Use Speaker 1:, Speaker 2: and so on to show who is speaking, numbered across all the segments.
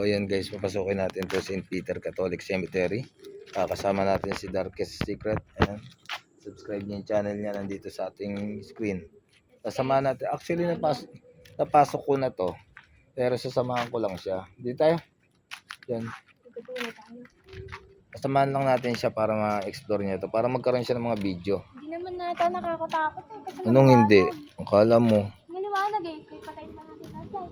Speaker 1: ayan guys, papasukin natin to St. Peter Catholic Cemetery. Kasama natin si Darkest Secret. Ayan. Subscribe niyo yung channel niya, nandito sa ating screen. Kasama natin. Actually, napasok ko na to. Pero sasamahan ko lang siya. Dito tayo. Yan. Kasamahan lang natin siya para ma-explore niya to. Para magkaroon siya ng mga video.
Speaker 2: Hindi naman nata nakakatakot eh. Kasi
Speaker 1: Anong hindi? Akala mo.
Speaker 2: maliwanag eh. Kaya patayin pa natin natin.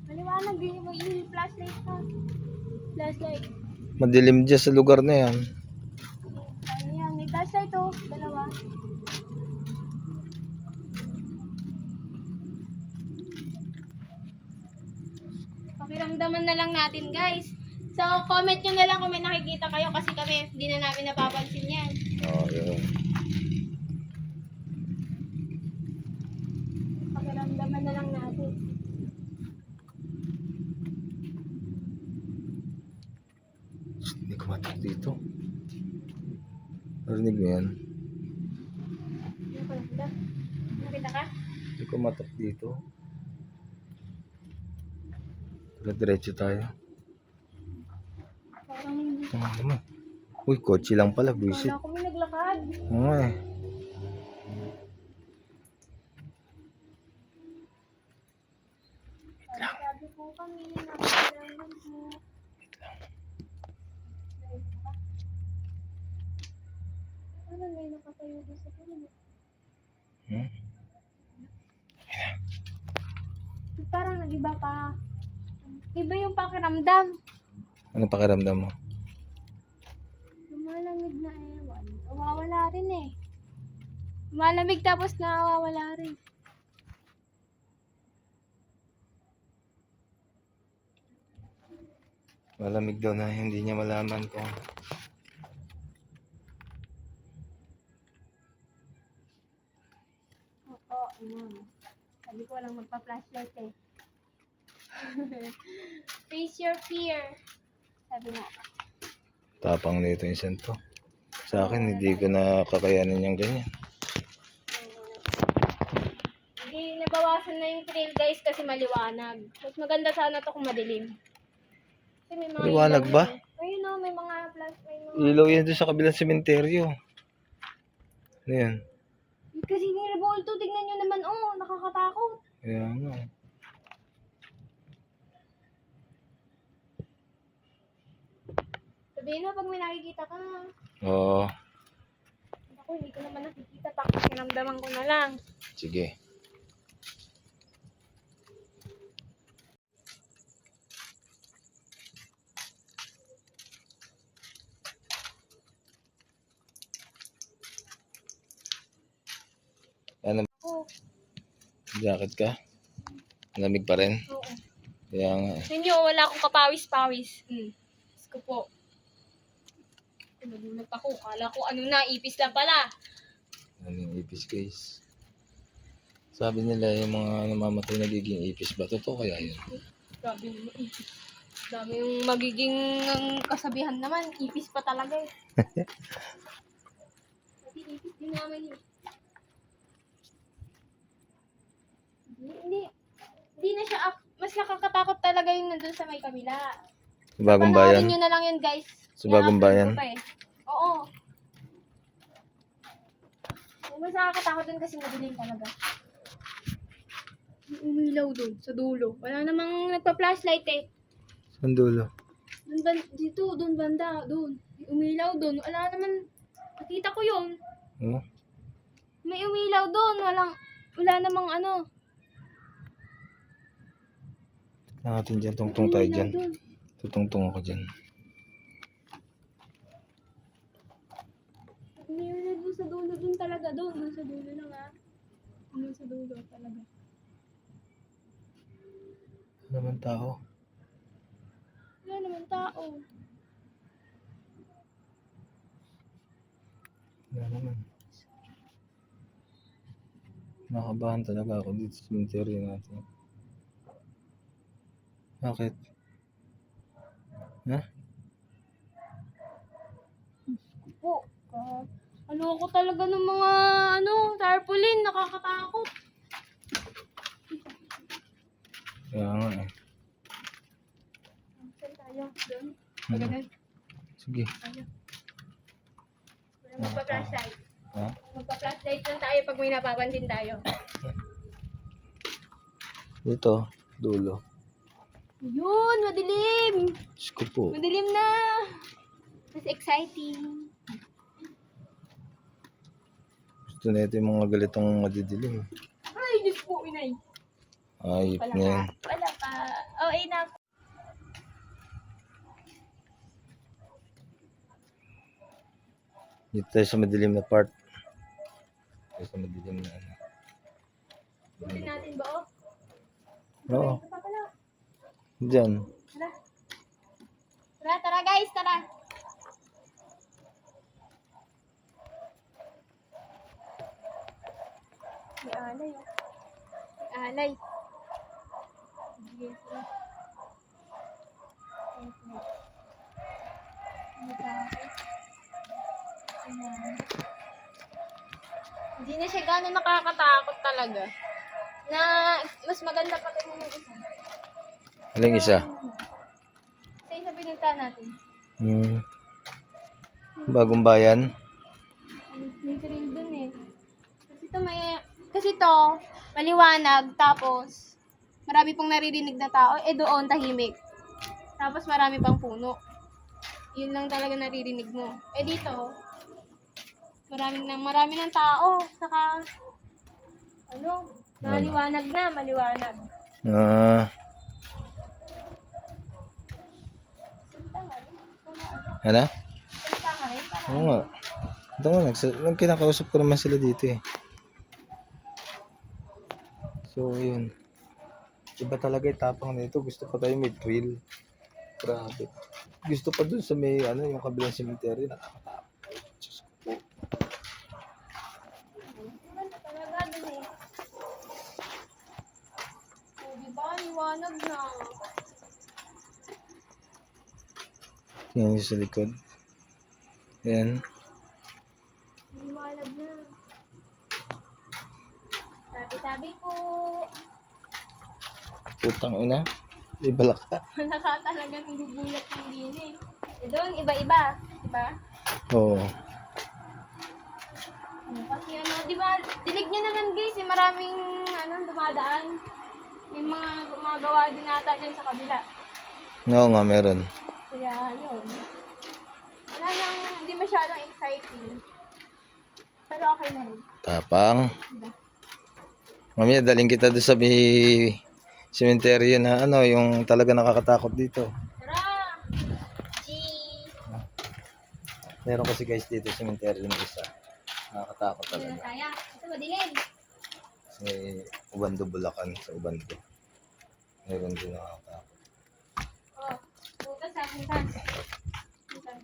Speaker 2: Maliwanag din yung flashlight ha. Flashlight.
Speaker 1: Madilim dyan sa lugar na yan.
Speaker 2: Ayan, may flashlight oh. Dalawa. Pakiramdaman na lang natin guys. So, comment nyo na lang kung may nakikita kayo kasi kami hindi na namin napapansin yan.
Speaker 1: Oo, yun.
Speaker 2: Pakiramdaman na lang natin.
Speaker 1: Hindi ko matak dito. Narinig mo yan?
Speaker 2: Ano pa lang? Nakita ka?
Speaker 1: Hindi ko matak dito. Diretso tayo.
Speaker 2: Parang hindi.
Speaker 1: Tama naman. Uy, kotse lang pala, buisit.
Speaker 2: Wala kami naglakad.
Speaker 1: Oo eh.
Speaker 2: Sabi po kami, nakakailangan po. Ano may nakatayo doon sa puno? Parang nag-iba pa. Iba yung pakiramdam.
Speaker 1: Ano pakiramdam mo?
Speaker 2: Lumalamig na ewan. Nawawala rin eh. Lumalamig tapos nawawala rin.
Speaker 1: Malamig daw na hindi niya malaman kung
Speaker 2: Oo, sabi ko lang magpa-flashlight eh. Face your fear. Sabi mo.
Speaker 1: tapang nito yung santo. Sa akin, hindi ko na kakayanin yung ganyan.
Speaker 2: Hindi nabawasan na yung trail guys kasi maliwanag. Mas maganda sana to kung madilim. Kasi may mga
Speaker 1: Maliwanag
Speaker 2: ilaw
Speaker 1: ba?
Speaker 2: yan eh. Ayun o, may mga flash, may mga...
Speaker 1: Ilaw yan doon sa kabilang sementeryo. Ano yan?
Speaker 2: Kasi yung revolto, tignan nyo naman, oh, nakakatakot.
Speaker 1: Kaya nga.
Speaker 2: Sabihin mo pag may nakikita ka.
Speaker 1: Oo.
Speaker 2: Ako, hindi ko naman nakikita. Pakiramdaman ko na lang.
Speaker 1: Sige. Ano?
Speaker 2: Oo.
Speaker 1: Jacket ka? Lamig pa rin?
Speaker 2: Oo.
Speaker 1: Kaya nga.
Speaker 2: Ninyo, wala akong kapawis-pawis. Diyos ko po. Nagulat ako. Kala ko ano na, ipis lang pala.
Speaker 1: Ano yung ipis guys? Sabi nila yung mga namamatay nagiging ipis ba? Totoo kaya yun?
Speaker 2: Grabe yung ipis. Dami yung magiging kasabihan naman. Ipis pa talaga eh. Kasi ipis din naman yun. Hindi na siya, mas nakakatakot talaga yung nandun sa may kabila.
Speaker 1: Sa Bagong
Speaker 2: Panoorin
Speaker 1: Bayan?
Speaker 2: nyo na lang yun guys.
Speaker 1: Sa Bagong Bayan?
Speaker 2: I-upload ko pa eh. Oo. Mas nakakatakot dun kasi madilim talaga. Umilaw dun, sa dulo. Wala namang nagpa-flashlight eh.
Speaker 1: Saan dulo?
Speaker 2: Dito, dun banda, dun. Umilaw dun. Wala naman, nakita ko yun.
Speaker 1: Oh?
Speaker 2: May umilaw dun. Wala namang ano.
Speaker 1: Natin dyan, tungtong tayo
Speaker 2: Umilaw
Speaker 1: dyan.
Speaker 2: dun.
Speaker 1: Tutungtong ako dyan.
Speaker 2: Umilaw dun sa dulo, dun talaga, dun. Dun sa dulo lang ah. Dun sa dulo talaga.
Speaker 1: Ano naman tao?
Speaker 2: Wala naman tao.
Speaker 1: Wala naman. Nakabahan talaga ako dito sa cemetery natin. Bakit? Ha?
Speaker 2: Po. Ano ko talaga ng mga tarpaulin, nakakatakot.
Speaker 1: Kaya nga eh.
Speaker 2: Doon. Ganun.
Speaker 1: Sige.
Speaker 2: Ano? Magpa-flashlight.
Speaker 1: Ha?
Speaker 2: Magpa-flashlight lang tayo pag may napapansin tayo.
Speaker 1: Dito, dulo.
Speaker 2: Yun, madilim.
Speaker 1: Diyos ko po.
Speaker 2: Madilim na. Mas exciting.
Speaker 1: Gusto na ito yung mga galitong madidilim.
Speaker 2: Ay, Diyos po, inay.
Speaker 1: Ayip
Speaker 2: Wala
Speaker 1: na yan.
Speaker 2: pa. Wala pa. Oh, ay na.
Speaker 1: Dito tayo sa madilim na part. Tayo sa madilim na ano.
Speaker 2: Butin natin ba, oh?
Speaker 1: Oo.
Speaker 2: Ito pa pala.
Speaker 1: Diyan.
Speaker 2: Tara. Tara, tara guys, tara. May alay, oh. May alay. Yes, oh. Ayan. Hindi na siya gano'n nakakatakot talaga. Na mas maganda pa rin yung isa.
Speaker 1: Aling isa?
Speaker 2: Sa isa pinunta natin.
Speaker 1: Bagong bayan.
Speaker 2: May thrill dun eh. Kasi to, maliwanag, tapos marami pong naririnig na tao, doon tahimik. Tapos marami pang puno. Yun lang talaga naririnig mo. Dito, marami ng tao, saka maliwanag na, maliwanag.
Speaker 1: Ano?
Speaker 2: Punta ka rin, para
Speaker 1: Oo nga. Ito nga, kinakausap ko naman sila dito eh. So, yun. Iba talaga yung tapang nito. Gusto pa tayo may thrill. Grabe. Gusto pa dun sa may, yung kabilang cemetery. Nakakatakot. Diyos ko po.
Speaker 2: Maganda talaga dun eh. Diba, liwanag na.
Speaker 1: Yan yung sa likod. Yan.
Speaker 2: Liwanag na. Sabi-sabi po.
Speaker 1: Putang ina. Ibalak ka.
Speaker 2: Wala ka talagang gugulat ng din eh. Doon, iba-iba. Diba?
Speaker 1: Oo.
Speaker 2: Kasi diba, dinig nyo naman guys, maraming dumadaan. May mga gumagawa din ata dyan sa kabila.
Speaker 1: Oo nga, meron.
Speaker 2: Kaya, yun. Wala nang, hindi masyadong exciting. Pero okay na rin.
Speaker 1: Tapang.
Speaker 2: Diba?
Speaker 1: Mamaya, daling kita doon sa may cemetery na yung talaga nakakatakot dito.
Speaker 2: Tara! Gee!
Speaker 1: Meron kasi guys dito cemetery ng isa. Nakakatakot
Speaker 2: Ano na
Speaker 1: talaga.
Speaker 2: tayo? Ito, madilim.
Speaker 1: May Ubando, Bulacan sa Ubando. Meron din nakakatakot.
Speaker 2: Oh, butas ha, butas. Butas.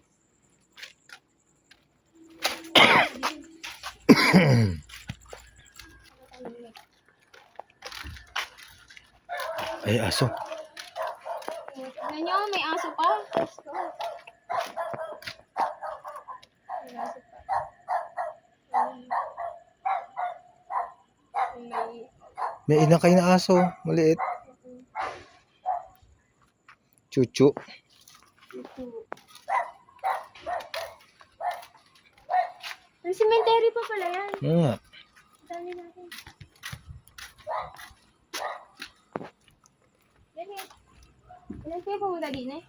Speaker 1: Ay, aso.
Speaker 2: Tignan nyo, may aso pa. Let's go. May aso pa.
Speaker 1: May inakay na aso. Maliit. Chuchu.
Speaker 2: May cemetery pa pala yan.
Speaker 1: Nga.
Speaker 2: Dami natin. Yan eh. Ilan kayo pumunta din eh?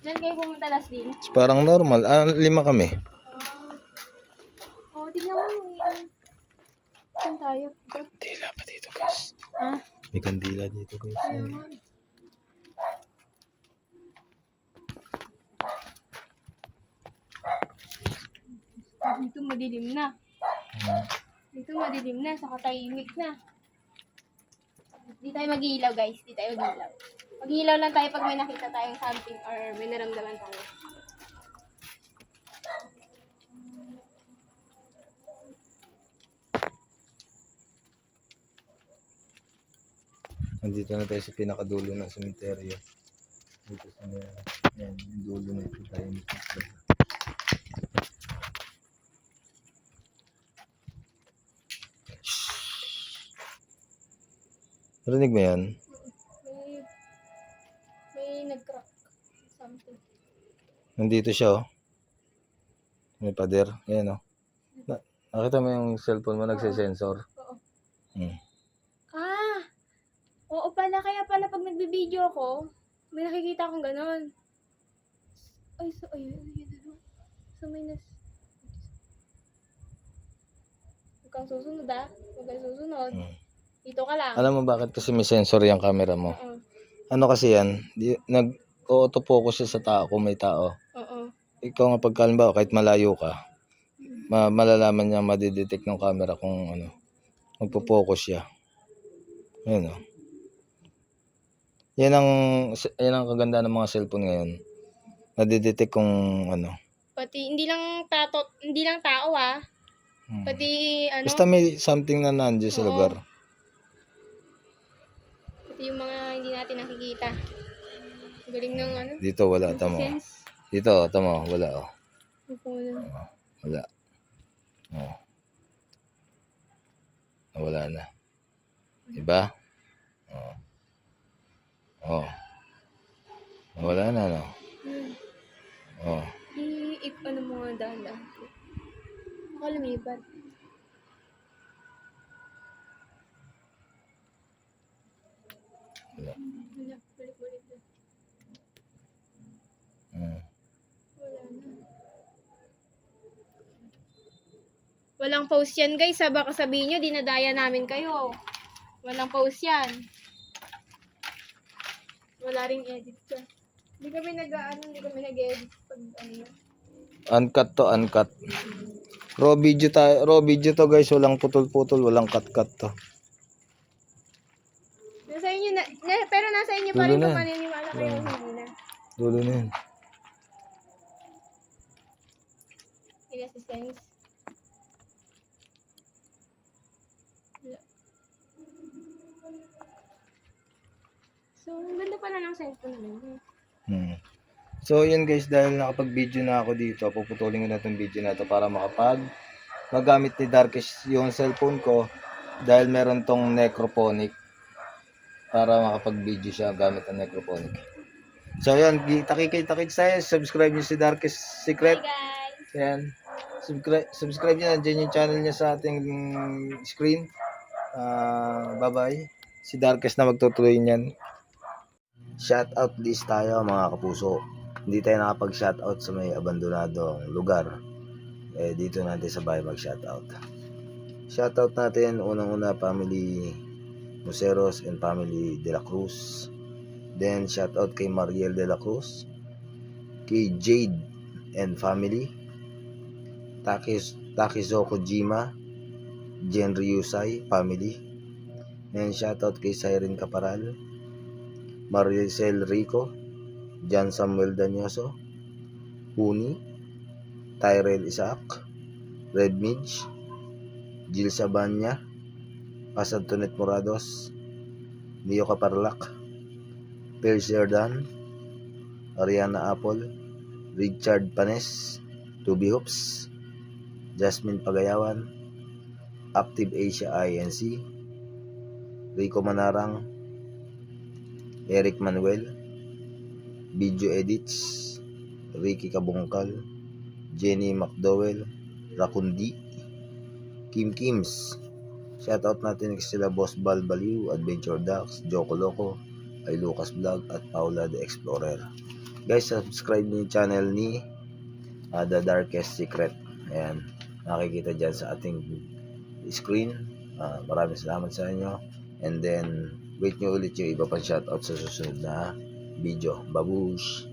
Speaker 2: Ilan kayo pumunta last din?
Speaker 1: Parang normal. 5 kami.
Speaker 2: Tignan mo. Saan tayo?
Speaker 1: Kandila pa dito guys.
Speaker 2: Ha?
Speaker 1: May kandila dito guys.
Speaker 2: Dito madilim na. Dito madilim na, saka tahimik na. Di tayo mag-iilaw guys, di tayo mag-iilaw. Mag-iilaw lang tayo pag may nakita tayong something or may naramdaman tayo.
Speaker 1: Nandito na tayo sa pinakadulo ng cemetery. Dito sa yan, yung dulo na ito tayo. Narinig mo yan?
Speaker 2: May nag-crack something.
Speaker 1: Nandito siya, oh. May pader. Ayan, oh. Nakita mo yung cellphone mo nagsisensor?
Speaker 2: Oo.
Speaker 1: Hmm.
Speaker 2: Ah! Oo pala, kaya pala pag nagbibideo ako, may nakikita akong ganon. Ay, so, ayun. So, may Huwag kang susunod, ah. Huwag kang susunod.
Speaker 1: Hmm.
Speaker 2: Dito ka lang.
Speaker 1: Alam mo bakit kasi may sensor yung camera mo?
Speaker 2: Oo.
Speaker 1: Ano kasi yan? Nag-auto-focus siya sa tao kung may tao.
Speaker 2: Oo.
Speaker 1: Ikaw nga pagkalimbawa, kahit malayo ka, malalaman niya, madidetect ng camera kung ano, magpo-focus siya. Ayun, oh. Yan ang kaganda ng mga cellphone ngayon. Nadidetect kung ano.
Speaker 2: Pati, hindi lang tao, ah. Pati, ano,
Speaker 1: Basta may something na nandiyan sa
Speaker 2: Oo.
Speaker 1: lugar.
Speaker 2: pati yung mga hindi natin nakikita. Galing ng ano.
Speaker 1: Dito wala, tamo.
Speaker 2: Sense.
Speaker 1: Dito, tamo, wala, oh. Wala. Oh. Wala na. Diba? Oh. Oh. Wala na, no? Oh.
Speaker 2: Ano mo nga dahan-dahan. Baka lumipat.
Speaker 1: Wala.
Speaker 2: Wala, balik-balik na.
Speaker 1: Hmm.
Speaker 2: Wala na. Walang post yan, guys. Baka sabihin nyo, dinadaya namin kayo. Walang post yan. Wala ring edit dyan. Hindi kami nag-edit pag ano yan.
Speaker 1: Uncut to, uncut. Raw video to, guys. Walang putol-putol, walang cut-cut to.
Speaker 2: Nasa inyo pero nasa inyo pa
Speaker 1: Dulo
Speaker 2: rin
Speaker 1: na.
Speaker 2: kung maniniwala kayo o hindi na.
Speaker 1: Dulo na yun.
Speaker 2: Hindi si Sense. Wala. So, ang ganda pala ng cellphone namin.
Speaker 1: So, yun guys, dahil nakapag-video na ako dito, puputulin ko na itong video na ito para magamit ni Darkish yung cellphone ko dahil meron tong necrophonic para makapag-video siya gamit ang necrophonic. So, yun, takik tayo, subscribe nyo si Darkish Secret.
Speaker 2: Hi guys!
Speaker 1: Yan. Subscribe nyo, nandiyan yung channel niya sa ating screen. Bye-bye. Si Darkish na magtutuloy niyan. Shoutout list tayo mga kapuso. Hindi tayo nakapag-shoutout sa may abandonadong lugar. Dito natin sa bahay mag-shoutout. Shoutout natin unang-una family Museros and family De La Cruz. Then shoutout kay Mariel De La Cruz, kay Jade and family, Takizo Kojima, Jen Ryusai family. Then shoutout kay Siren Caparal, Maricel Rico, John Samuel Danyoso, Huni, Tyrell Isaac, Red Midge, Jill Sabanya, Pasantonet Morados, Leo Caparlac, Pierce Jordan, Ariana Apple, Richard Panes, Tubi Hoops, Jasmine Pagayawan, Active Asia INC, Rico Manarang, Eric Manuel, Video Edits, Ricky Kabungkal, Jenny McDowell, Rakundi, Kim Kims. Shoutout natin sila Boss Bal Baliw, Adventure Ducks, Joko Loco, ay Lucas Vlog at Paula the Explorer. Guys, subscribe niyo yung channel ni The Darkest Secret. Ayan, nakikita dyan sa ating screen. Maraming salamat sa inyo. And then, wait nyo ulit yung iba pang shoutout sa susunod na video. Babush!